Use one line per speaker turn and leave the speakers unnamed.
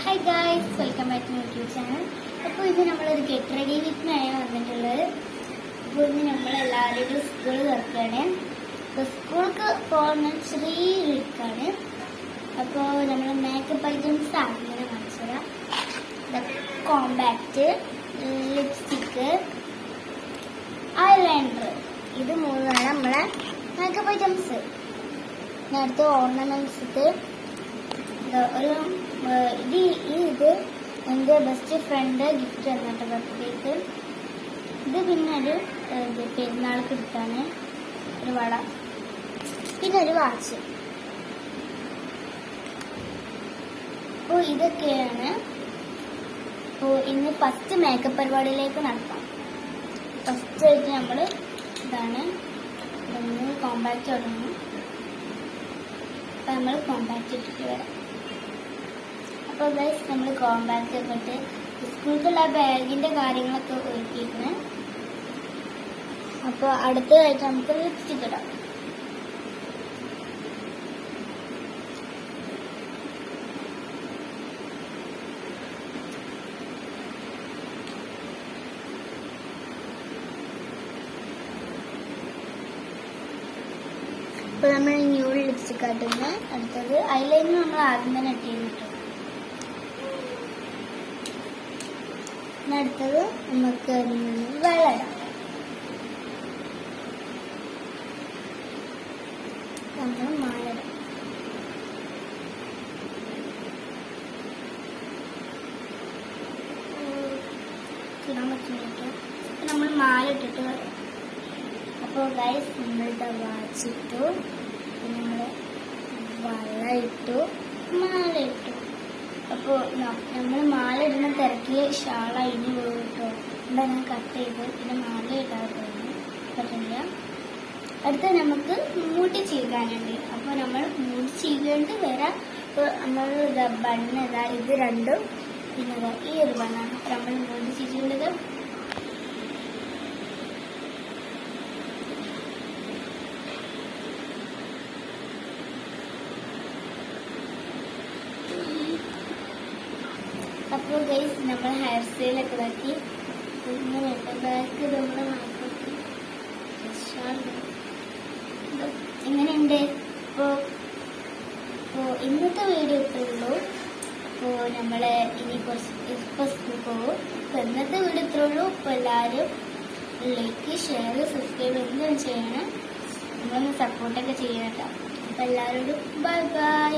Hi guys, welcome back to my YouTube channel. അപ്പോൾ ഇത് നമ്മളൊരു ഗെറ്റ് റെഡി വിത്തിനാണ് വന്നിട്ടുള്ളത്. അപ്പോൾ ഇന്ന് നമ്മളെല്ലാവരുടെയും സ്കൂൾ തുറക്കുകയാണ്. അപ്പോൾ സ്കൂൾക്ക് പോകുന്ന ചെറിയ വീക്കാണ്. അപ്പോൾ നമ്മൾ മേക്കപ്പ് ഐറ്റംസ് ആദ്യം കാണിച്ചു തരാം. കോമ്പാക്റ്റ്, ലിപ്സ്റ്റിക്ക്, ഐലൈനർ, ഇത് മൂന്നാണ് നമ്മളെ മേക്കപ്പ് ഐറ്റംസ്. അടുത്ത ഓർണമെന്റ്സ് ഒരു ഇത് എൻ്റെ ബെസ്റ്റ് ഫ്രണ്ട് ഗിഫ്റ്റ് തന്നിട്ട് ബർത്ത്ഡേക്ക്. ഇത് പിന്നെ ഒരു പെരുന്നാൾക്ക് എടുത്താണ് ഒരു വള, പിന്നെ ഒരു വാച്ച്. അപ്പോൾ ഇതൊക്കെയാണ്. അപ്പോൾ ഇന്ന് ഫസ്റ്റ് മേക്കപ്പ് പരിപാടിയിലേക്ക് നടത്താം. ഫസ്റ്റ് ആയിട്ട് നമ്മൾ ഇതാണ് കോമ്പാക്റ്റ് തുടങ്ങും. അപ്പം നമ്മൾ കോമ്പാക്റ്റ് ഇട്ടിട്ട് വരാം. അപ്പോൾ ഗൈസ് നമ്മൾ കോമ്പാക്റ്റ് ഇട്ടിട്ട് സ്കൂളിലുള്ള ബാഗിൻ്റെ കാര്യങ്ങളൊക്കെ ഒരുക്കിയിരിക്കുന്നത്. അപ്പോൾ അടുത്തതായിട്ട് നമുക്ക് ലിപ്സ്റ്റിക് ഇടാം. അപ്പോൾ നമ്മൾ ന്യൂഡ് ലിപ്സ്റ്റിക് ആയിട്ടുണ്ട്. അടുത്തത് ഐലൈനർ നമ്മൾ ആദ്യം തന്നെ ഇട്ടിരുന്നു. അടുത്തത് നമുക്ക് വെള്ളം നമ്മൾ മാല ഇടാൻ പറ്റുന്നിട്ട് നമ്മൾ മാല ഇട്ടിട്ട് വരാം. അപ്പോൾ ഗൈസ് നമ്മളുടെ വാച്ചിട്ടു, നമ്മൾ വള ഇട്ടു, മാല ഇട്ടു. അപ്പോൾ നമ്മൾ മാല ഇടുന്ന തിരക്കിൽ ഷാൾ അഴിഞ്ഞു പോയി കേട്ടോ. ഇവിടെ ഞാൻ കട്ട് ചെയ്ത് പിന്നെ മാല ഇടാതെ പറ്റില്ല. അടുത്ത നമുക്ക് മൂടി ചെയ്യാനുണ്ട്. അപ്പോൾ നമ്മൾ മൂടി ചെയ്യേണ്ടി വരാം. അപ്പോൾ നമ്മൾ ബണ്ണ് ഇത് രണ്ടും പിന്നെ ഈ ഒരു ബണ്ണാണ്. അപ്പോൾ നമ്മൾ മൂടി ചെയ്യേണ്ടത്. അപ്പോൾ ഗൈസ് നമ്മൾ ഹെയർ സ്റ്റൈലൊക്കെ ഇതാക്കി ഇങ്ങനെ ബാക്ക് നമ്മുടെ മാറ്റി എങ്ങനെയുണ്ട്. അപ്പോൾ ഇന്നത്തെ വീഡിയോ ഇത്രേ ഉള്ളൂ. അപ്പോൾ നമ്മൾ ഇനി ഇപ്പോൾ സ്കൂൾ പോകും. അപ്പോൾ ഇന്നത്തെ വീഡിയോ ഇത്രേ ഉള്ളൂ. അപ്പോൾ എല്ലാവരും ലൈക്ക്, ഷെയർ, സബ്സ്ക്രൈബ് എന്തും ചെയ്യണം. നമ്മളൊന്ന് സപ്പോർട്ടൊക്കെ ചെയ്യണം കേട്ടോ. അപ്പോൾ എല്ലാവരോടും ബൈ ബൈ.